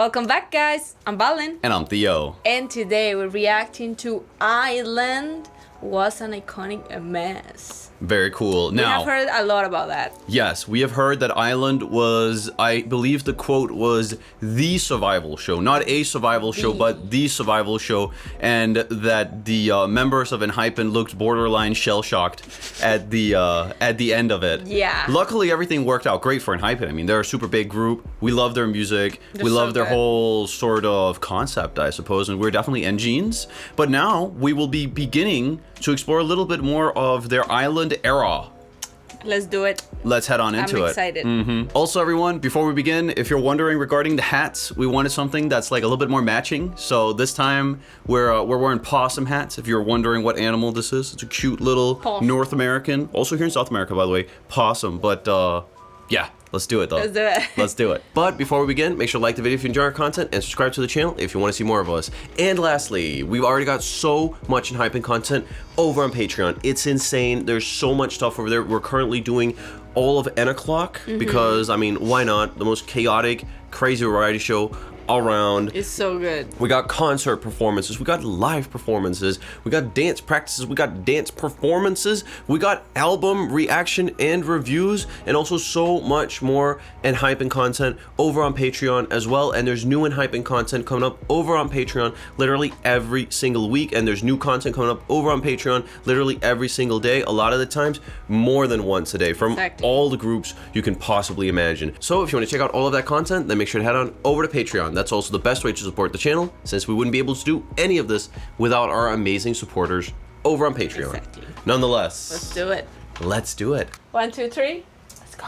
Welcome back, guys. I'm Balin. And I'm Theo. And today we're reacting to Island Was an Iconic Mess. Very cool. Now, we have heard a lot about that. Yes, we have heard that Island was, I believe the quote was, the survival show. Not a survival show, but the survival show. And that the members of ENHYPEN looked borderline shell-shocked at the end of it. Yeah. Luckily, everything worked out great for ENHYPEN. I mean, they're a super big group. We love their music. They're we so love their good. whole sort of concept, I suppose. And we're definitely engines. But now we will be beginning to explore a little bit more of their Island era. Let's do it. Let's head on into it. I'm excited. Also, everyone, before we begin, if you're wondering regarding the hats, we wanted something that's like a little bit more matching. So this time we're wearing possum hats. If you're wondering what animal this is, it's a cute little North American, also here in South America, by the way, possum. But yeah. Let's do it though. Let's do it. Let's do it. But before we begin, make sure to like the video if you enjoy our content and subscribe to the channel if you want to see more of us. And lastly, we've already got so much ENHYPEN content over on Patreon. It's insane. There's so much stuff over there. We're currently doing all of N o'clock because, I mean, why not? The most chaotic, crazy variety show around. It's so good. We got concert performances, we got live performances, we got dance practices, we got dance performances, we got album reaction and reviews, and also so much more ENHYPEN content over on Patreon as well. And there's new ENHYPEN content coming up over on Patreon literally every single week, and there's new content coming up over on Patreon literally every single day, a lot of the times more than once a day, from all the groups you can possibly imagine. So if you want to check out all of that content, then make sure to head on over to Patreon. That's also the best way to support the channel, since we wouldn't be able to do any of this without our amazing supporters over on Patreon. Exactly. Nonetheless, Let's do it. Let's do it. 1, 2, 3. Let's go.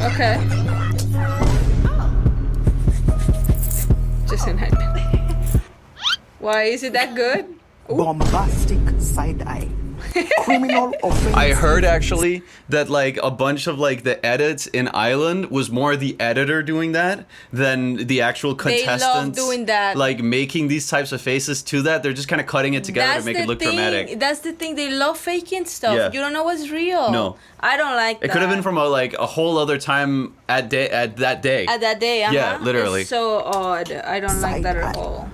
Okay. Just ENHYPEN. Why is it that good? Ooh. Bombastic side eye. Criminal offense. I heard actually that like a bunch of like the edits in Island was more the editor doing that than the actual contestants. They love doing that. Like making these types of faces to that. They're just kind of cutting it together to make it look dramatic. That's the thing. They love faking stuff. Yeah. You don't know what's real. No. I don't like that. It could have been from a whole other time at that day. At that day, Yeah, literally. It's so odd. I don't like that at all.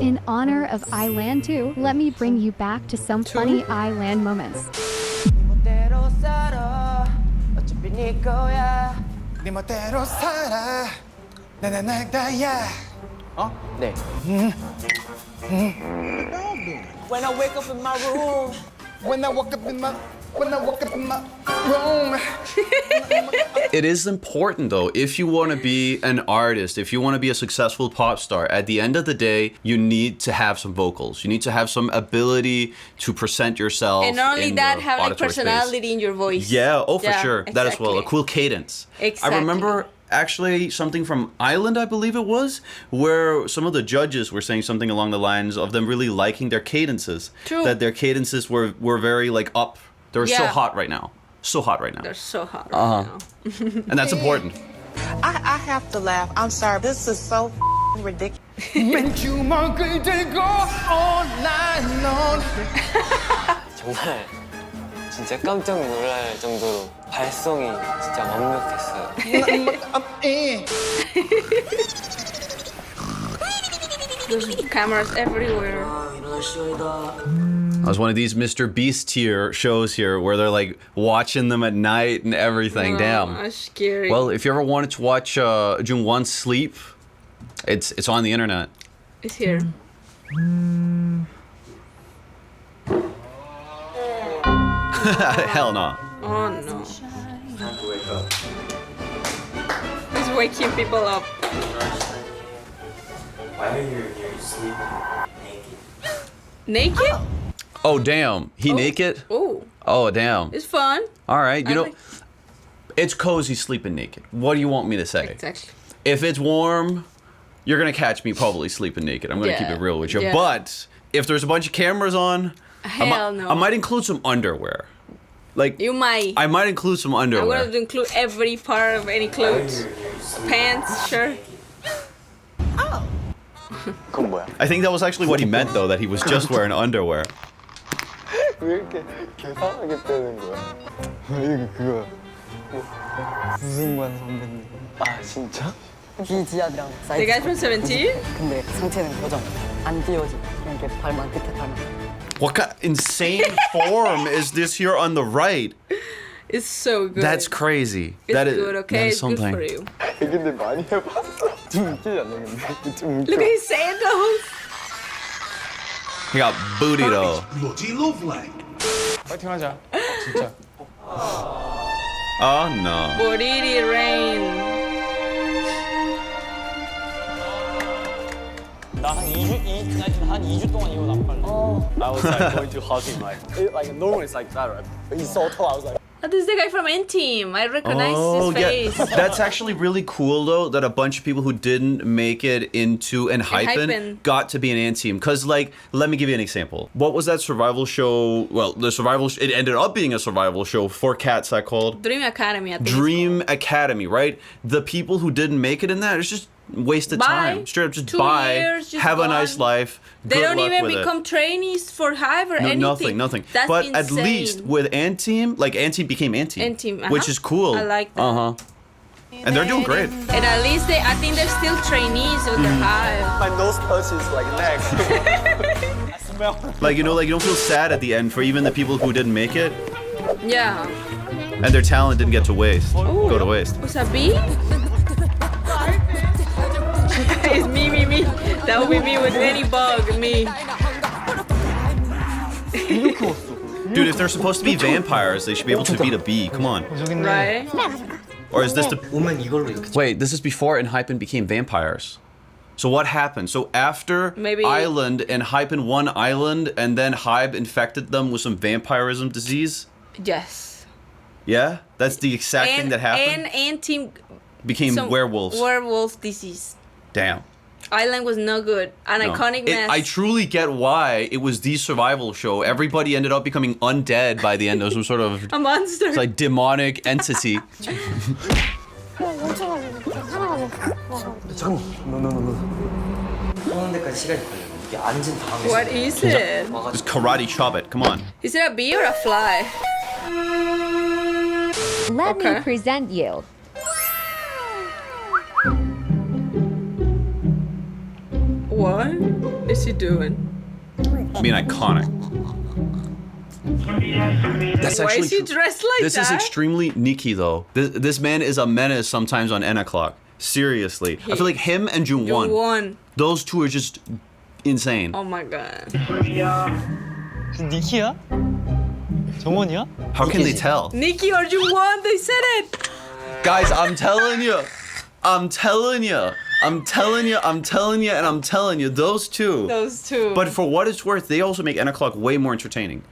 In honor of Island 2, let me bring you back to some funny Island moments. 네. When I wake up in my room. When I wake up in my room. It is important though, if you want to be an artist, if you want to be a successful pop star, at the end of the day, you need to have some vocals. You need to have some ability to present yourself. And not only in that, the have like auditory personality space. in your voice. Yeah, oh for Yeah, sure. exactly. That as well, a cool cadence. Exactly. I remember actually something from Island, I believe it was, where some of the judges were saying something along the lines of them really liking their cadences. True. That their cadences were very like up. They're so Yeah. hot right now. So hot right now. They're so hot right now. And that's important. I have to laugh. I'm sorry. This is so ridiculous. 정말 진짜 깜짝 놀랄 정도로 발성이 진짜 완벽했어요. There's cameras everywhere. It was one of these Mr. Beast tier shows here where they're like watching them at night and everything. Damn. That's scary. Well, if you ever wanted to watch Jungwon's sleep, it's on the internet. It's here. Hell no. Oh no. He's waking people up. Why are you sleeping naked? Naked? Oh damn, he naked? Oh, Oh damn. it's fun. All right, you know, like- it's cozy sleeping naked. What do you want me to say? Exactly. If it's warm, you're gonna catch me probably sleeping naked. I'm gonna keep it real with you. Yeah. But if there's a bunch of cameras on, Hell no. I might include some underwear. Like You might. I might include some I'm underwear. gonna include every part of any clothes. Pants, shirt. 그건 뭐야? I think that was actually what he meant though, that he was just wearing underwear. 왜 이렇게 계산하게 뜨는 거야? 이게 그거야. 무승관 선배님. 아 진짜? 비지아드랑 The 사이드. guy from 17? 근데 상체는 고정. 안 띄워지. 이렇게 발만 끝에 발만. What kind insane form is this here on the right? It's so good. That's crazy. It's That is good, okay? that is It's good something. for you. 근데 많이 해봤어. 좀 웃기지 않냐 근데? 좀 웃겨. Look at his sandals. He got booty though. 파이팅 하자. 진짜. Oh no. Boriri Rain. 한 2주 동안 이거 안 빨래. I was like going to hug him like normally it's like that, right? But he's so tall. I was like. Oh, this is the guy from N-Team. I recognize Oh his face. yeah, that's actually really cool though. That a bunch of people who didn't make it into ENHYPEN ENHYPEN. got to be an ant team. Cause like, let me give you an example. What was that survival show? Well, the survival. It ended up being a survival show for cats. I called Dream Academy, I think. it's Dream Academy. Right? The people who didn't make it in that, it's just wasted Bye. time. Straight up, just 2 buy, years, just have a gone. nice life. They Good don't luck even with it. become trainees for Hive or No, anything. nothing. That's but insane. at least with Ant Team, like Ant Team became Ant Team, N-Team, which is cool. I like that. And they're doing great. And at least I think they're still trainees of the Hive. My nose touches like next. I smell. Like, you know, like you don't feel sad at the end for even the people who didn't make it, Yeah. and their talent didn't get to waste. Go to waste. Was that bee? It's me. That would be me with any bug, me. Dude, if they're supposed to be vampires, they should be able to beat a bee. Come on. Right? Or is this the? 오면 이걸로 이렇게 Wait, this is before ENHYPEN became vampires. So what happened? So after Maybe- Island, ENHYPEN won Island, and then Hybe infected them with some vampirism disease. Yes. Yeah, that's the exact thing that happened. And Team Became werewolves. Werewolf disease. Damn. Island was no good. An No. iconic mess. I truly get why it was the survival show. Everybody ended up becoming undead by the end of some sort of A monster. it's like demonic entity. 오는 데까지 시간이 걸려요. 이게 앉은 다음에 What is it? Just karate chop it. Come on. Is it a bee or a fly? Let Okay. me present you. What is he doing? Being iconic. That's Why actually is he true. dressed like This that? is extremely Nikki though. This man is a menace sometimes on N o'clock. Seriously. I feel like him and You Jungwon. won. Those two are just insane. Oh my god. 니키야? 정원이야? How can they tell? Nikki or Jungwon, they said it. Guys, I'm telling you. I'm telling you. Those two. Those two. But for what it's worth, they also make N o'clock way more entertaining.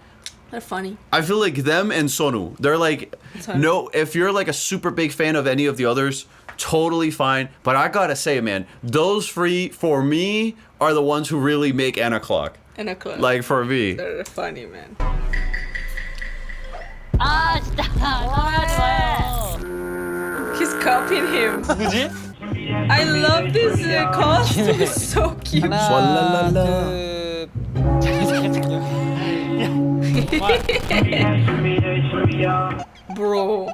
They're funny. I feel like them and Sonu, they're like, Sonu. no, if you're like a super big fan of any of the others, totally fine. But I gotta say, man, those three, for me, are the ones who really make N o'clock. And a club. Like, for me. They're funny, man. He's copying him. 누구지? I love this costume. It's so cute. Bro.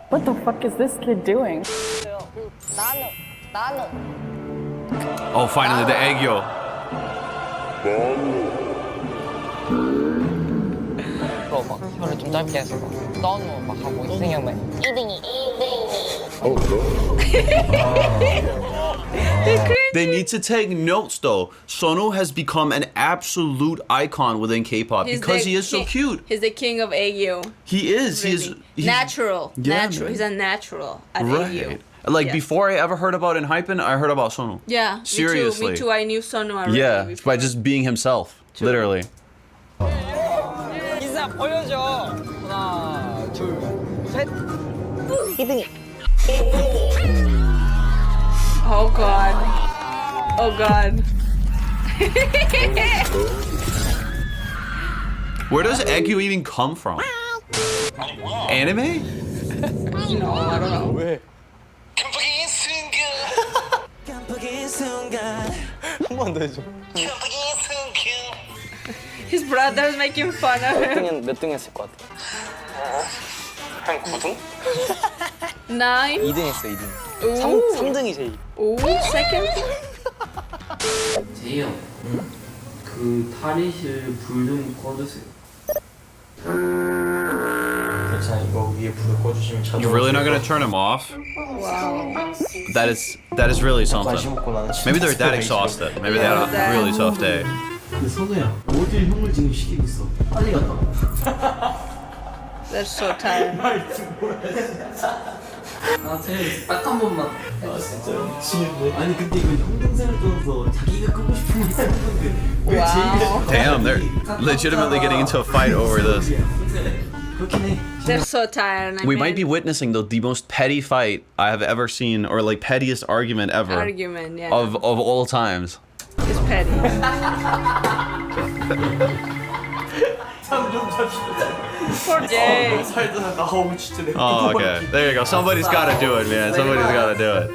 What the fuck is this kid doing? Oh, finally, the egg yo. 막 혀를 좀 짧게 해서 떠누 막 하고 이승형만 They need to take notes, though. Sonu has become an absolute icon within K-pop because the he is so king- cute. He's the king of Aegyo. He is. Really. He's natural. Yeah, natural. man. He's a natural at right. Aegyo. Like Yeah. before I ever heard about ENHYPEN, I heard about Sonu. Yeah. Seriously. Me too. I knew Sonu already. Yeah, before. by just being himself, True. literally. 인사 보여줘 하나 둘셋 Oh god. Oh god. Where does Egyu even come from? Anime? No, I don't know. 왜? 한 번 더 해줘 His brother's making fun of him. 몇 등 했을 것 같아? 한 9등? 9. 2등 했어 2등. Ooh. 3등이 제일. Ooh, second. 제이 형, 그 탈의실 불 좀 꺼주세요. 괜찮아, 이거 위에 불을 꺼주시면 자동으로. You're really not gonna turn him off? Wow. That is really 관심 something. 없고 나는 Maybe they're that exhausted. Maybe they had a really tough day. 근데 선우야, 어딜 형을 지금 시키고 있어? 빨리 갔다 와. They're so tired. 나한테 딱 한 번만. 아 진짜 미치겠네. 아니 근데 이거 형 동생을 떠나서 자기가 끄고 싶은 게 있는 건데 왜 제이가? Damn, they're legitimately getting into a fight over this. 그렇긴 해. They're so tired. I We mean, might be witnessing the most petty fight I have ever seen, or like pettiest argument ever argument, yeah. of all times. It's petty. Poor Jay. 살다 나오면 진짜 내. Oh, okay. There you go. Somebody's got to do it, man. Somebody's got to do it.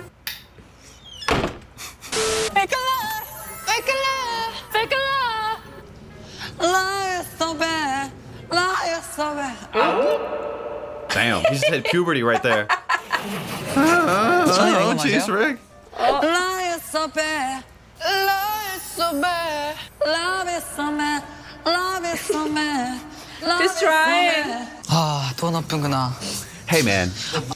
Fake a love, fake a love, fake a love. Love is so bad, love is so bad. Damn, he just hit puberty right there. Oh, jeez, Rick. Love is so bad, love is so bad, love is so bad, love is so bad. He's trying. 아, 더 나쁜구나. Hey, man.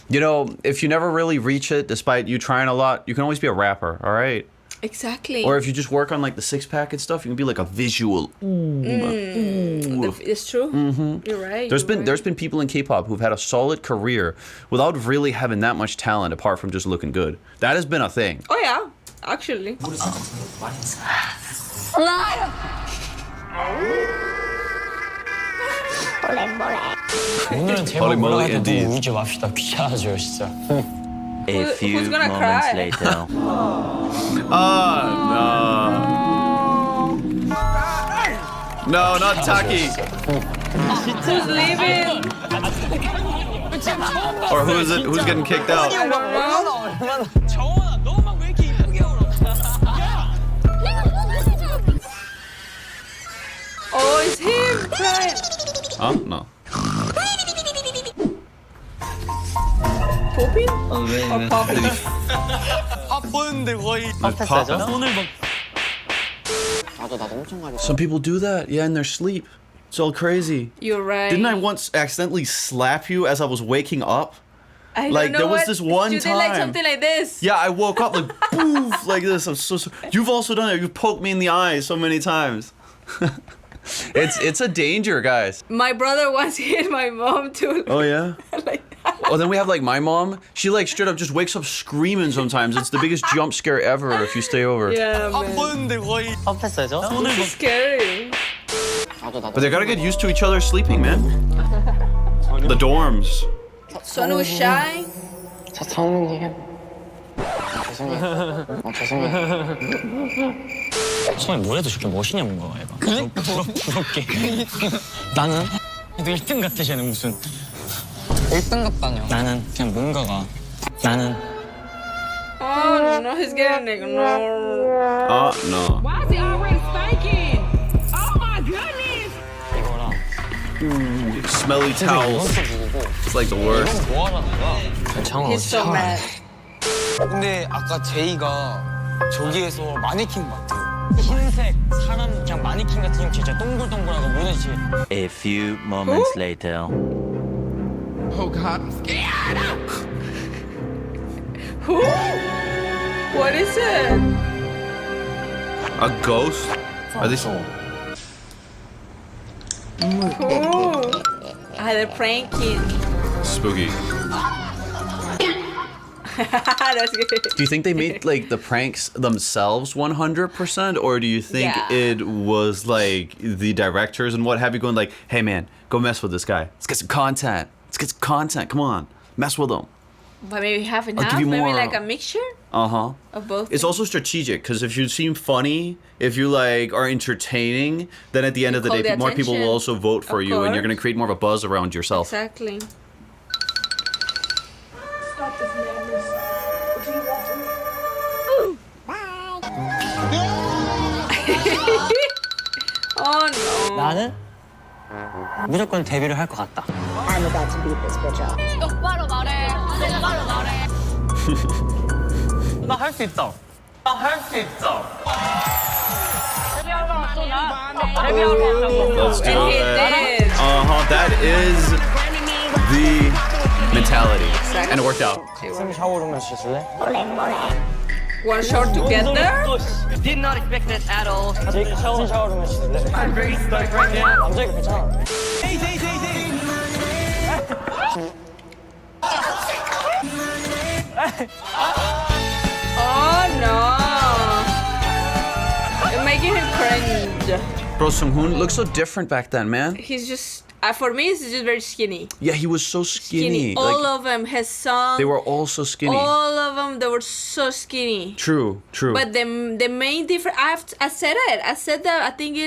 You know, if you never really reach it, despite you trying a lot, you can always be a rapper, all right? Exactly. Or if you just work on like the six-pack and stuff, you can be like a visual. It's true. You're right. There's been people in K-pop who've had a solid career without really having that much talent apart from just looking good. That has been a thing. Oh yeah, actually. 오늘은 제발 Holy moly, 올라가도 indeed. 울지 맙시다. 귀찮아져요 진짜. Who's gonna cry? No. No, not Taki. Who's leaving? Or who is it? Who's getting kicked out? I don't know. 정원아, 너 막 왜 이렇게 이쁘게 울어? Oh, it's him crying. Huh? No. Pooping? Or popping? 아 보였는데 거의. Pop- 나도 엄청 많이. Some people do that, yeah, in their sleep. It's all crazy. You're right. Didn't I once accidentally slap you as I was waking up? I don't like, know there was what- this one You did like time- something like this. Yeah, I woke up like poof, like this. I'm so sorry. You've also done it. You've poked me in the eye so many times. It's a danger, guys. My brother once hit my mom too. Oh yeah. Like Oh, then we have like my mom. She like straight up just wakes up screaming sometimes. It's the biggest jump scare ever if you stay over. yeah, 아 man. 보였는데 거의. 팝했어요? 오늘 It's scary. But they gotta get used to each other sleeping, man. The dorms. Son was shy. 자 성훈님. 죄송해요. 죄송해요. 성훈이 뭐래도 저렇게 멋있냐 뭔가 얘가. 부럽게. 나는 너 1등 같아 쟤는 무슨. 1등 같다뇨. 나는 그냥 뭔가가. 나는. Oh no, he's getting ignored. No. Why is he already spanking? Oh my goodness! 이거랑. Smelly towels. It's like the worst. 뭐 하라는 거야? 장원 He's so mad. 근데 아까 제이가 저기에서 마네킹 같아요. 흰색 사람 그냥 마네킹 같은 형 진짜 동글동글하고 뭐든지. A few moments later. Oh God, I'm scared. Who? What is it? A ghost? Are they? Who? Ah, they're pranking. Spooky. That's good. Do you think they made like the pranks themselves 100%, or do you think Yeah. it was like the directors and what have you going like, hey man, go mess with this guy. Let's get some content. Let's get some content. Come on, mess with him. But maybe half and I'll half. give you Maybe more- like a mixture Of both. It's things. also strategic because if you seem funny, if you like are entertaining, then at the end You of the call day, the more people will attention. also vote for Of you, and you're course. gonna create more of a buzz around yourself. Exactly. Oh no. 나는 무조건 데뷔를 할 것 같다. 똑바로 말해. 나 할 수 있다. 나 할 수 있다. Let's do And he it. did. That is the mentality. And it worked out. 쌤 샤워 좀 해주실래? One shot together. Did not expect that at all. 제이 샤워 좀 해주실래? I'm very stuck right now. 남자애가 괜찮아. Oh no. You're making him cringe. Bro, Sung-hoon looked so different back then, man. He's just, for me, he's just very skinny. Yeah, he was so skinny. All of them, his son. They were all so skinny. All of them, they were so skinny. True. But the main difference, I said it. I said that, I think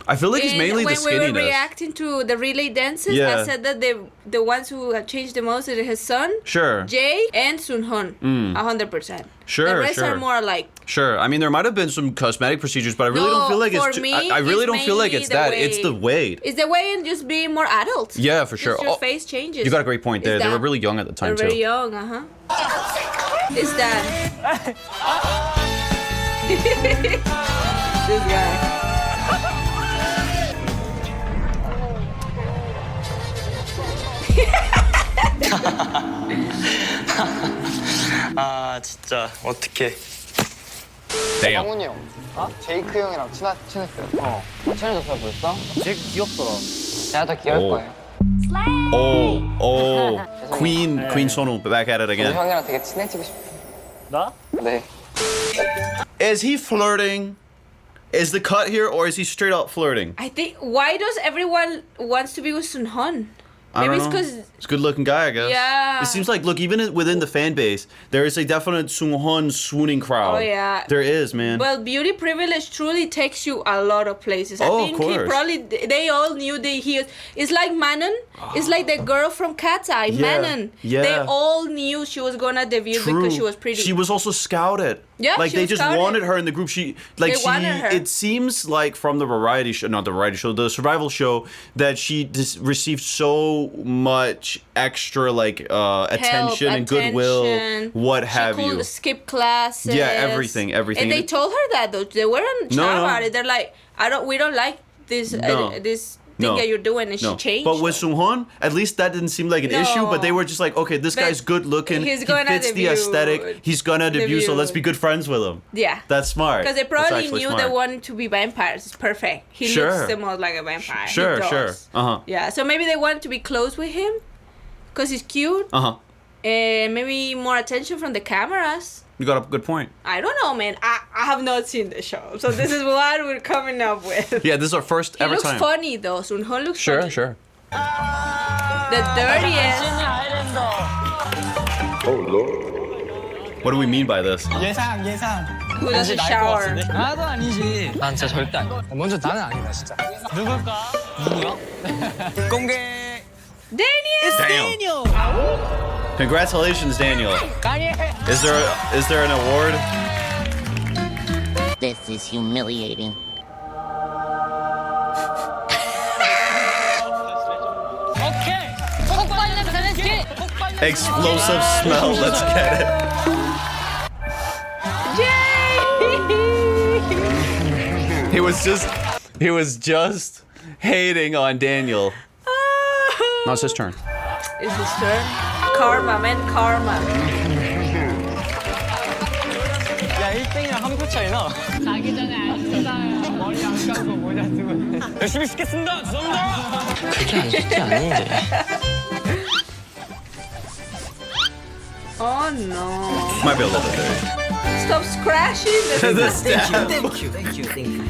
I feel like it's mainly the when we were skinniness. reacting to the relay dances, Yeah. I said that the ones who have changed the most are his son, Sure. Jay, and Sun-hoon. 100%. Sure, The rest sure. are more like... Sure. I mean, there might have been some cosmetic procedures, but I really No, don't feel like for it's... me, I really it's don't feel like mainly it's the that. weight. It's the weight. It's the way and just being more adult. Yeah, for sure. Just your Oh, face changes. You got a great point there. It's They were that. really young at the time, They're very too. young, It's that. This guy. 아 진짜 어떡해. Damn. 상훈이 형. 제이크 형이랑 친했어요. 친해졌어 벌써? 되게 귀엽더라. 내가 더 귀여울 오. 거예요. Oh. Queen Sonu back at it 우리 again. 형이랑 되게 친해지고 싶어. 나? 네. Is he flirting? Is the cut here, or is he straight up flirting? I think, why does everyone wants to be with Sun-hoon? I Maybe don't it's know. because... He's a good-looking guy, I guess. Yeah. It seems like, look, even within the fan base, there is a definite Sung-hoon swooning crowd. Oh, yeah. There is, man. Well, beauty privilege truly takes you a lot of places. I Oh, of think he course. probably, they all knew that he was, it's like Manon. It's like the girl from Cat's Eye, Yeah, Manon. yeah. They all knew she was gonna debut True. because she was pretty. She was also scouted. Yeah, like she they was just scouted. wanted her in the group. She like They wanted her. It seems like from the variety show, not the variety show, the survival show, that she received so much extra like attention and goodwill, what have she you. could skip classes. Yeah, everything. And they told her that though. They weren't shy No. about it. They're like, we don't like this this thing that you're doing, and she changed. But with Sung-hoon, at least that didn't seem like an issue. But they were just like, okay, this But guy's good looking. he's He gonna fits the debut. aesthetic. He's gonna debut, so let's be good friends with him. Yeah. That's smart. Because they That's probably actually knew smart. they wanted to be vampires. It's perfect. He Sure. looks the most like a vampire. He Sure. does. Uh-huh. Yeah, so maybe they wanted to be close with him because he's cute. Uh-huh. And maybe more attention from the cameras. You got a good point. I don't know, man. I have not seen the show. So this is what we're coming up with. Yeah, this is our first He ever looks time. funny though. Sun-hoon looks funny. Sure. The dirtiest. What do we mean by this? 예상. Who doesn't shower? 나도 아니지. 난 진짜 절대 아니야. 먼저 나는 아니다 진짜. 누굴까? 누구야? 공개. Daniel. Damn. Congratulations, Daniel. Is there an award? This is humiliating. 오케이. 폭발 냄새 렛츠기. Explosive smell. Let's get it. He was just hating on Daniel. Now it's his turn. It's his turn. Karma, man. Karma. 야 1등이랑 한 표 차이나. 자기 전에 안 씻어요. 머리 안 감고 모자 쓰고. 열심히 씻겠습니다. 죄송합니다. 그게 안 쉽지 않은데. Oh no. Might be a little bit dirty. Stop scratching the stab.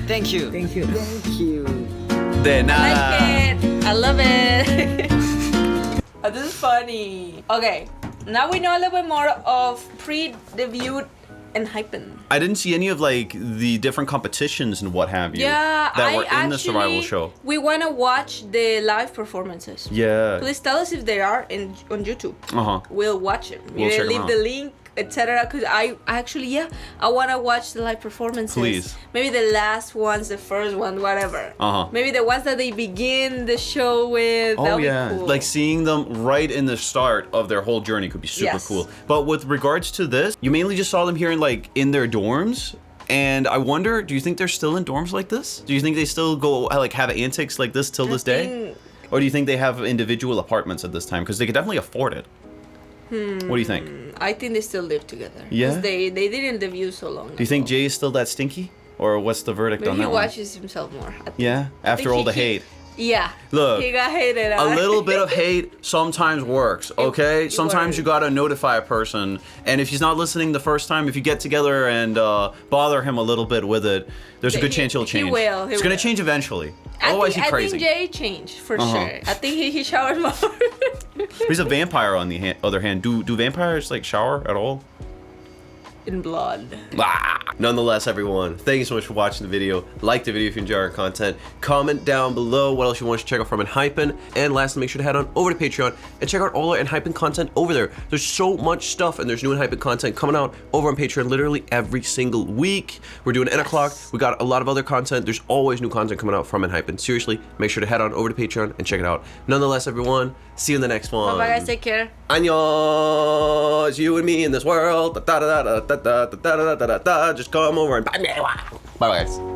Thank you. De I nada. like it. I love it. Oh, this is funny. Okay, now we know a little bit more of pre-debut ENHYPEN. I didn't see any of like the different competitions and what have you Yeah, that were in the survival show. We want to watch the live performances. Yeah. Please tell us if they are on YouTube. Uh-huh. We'll watch it. We'll check 'em leave out. the link etc. Because I actually, yeah, I want to watch the live performances. Please. Maybe the last ones, the first one, whatever. Uh-huh. Maybe the ones that they begin the show with. Oh That'll yeah, be cool. like seeing them right in the start of their whole journey could be super Yes. cool. But with regards to this, you mainly just saw them here in their dorms. And I wonder, do you think they're still in dorms like this? Do you think they still go like have antics like this till this day? Or do you think they have individual apartments at this time? Because they could definitely afford it. What do you think? I think they still live together. 'Cause Yeah? They didn't debut so long ago. Do you think Jay is still that stinky? Or what's the verdict Maybe on he that one? watches himself more. I think. Yeah, after think all the he- hate. Yeah. Look, He got hated a on. little bit of hate sometimes works, okay? Sometimes works. you gotta notify a person, and if he's not listening the first time, if you get together and bother him a little bit with it, there's a good chance he'll change. He will. It's gonna change eventually. I Otherwise, think, he's crazy. I think Jay changed for Uh-huh. sure. I think he showers more. But he's a vampire on the other hand. Do vampires like shower at all? In blood. Nonetheless, everyone, thank you so much for watching the video. Like the video if you enjoy our content. Comment down below what else you want us to check out from ENHYPEN. And lastly, make sure to head on over to Patreon and check out all our ENHYPEN content over there. There's so much stuff, and there's new ENHYPEN content coming out over on Patreon literally every single week. We're doing N o'clock. We got a lot of other content. There's always new content coming out from ENHYPEN. Seriously, make sure to head on over to Patreon and check it out. Nonetheless, everyone, see you in the next one. Bye guys, take care. Annyeong, it's you and me in this world. Da, da, da, da, da, da, da, da, da, da, da, da. Just come over and bye, guys.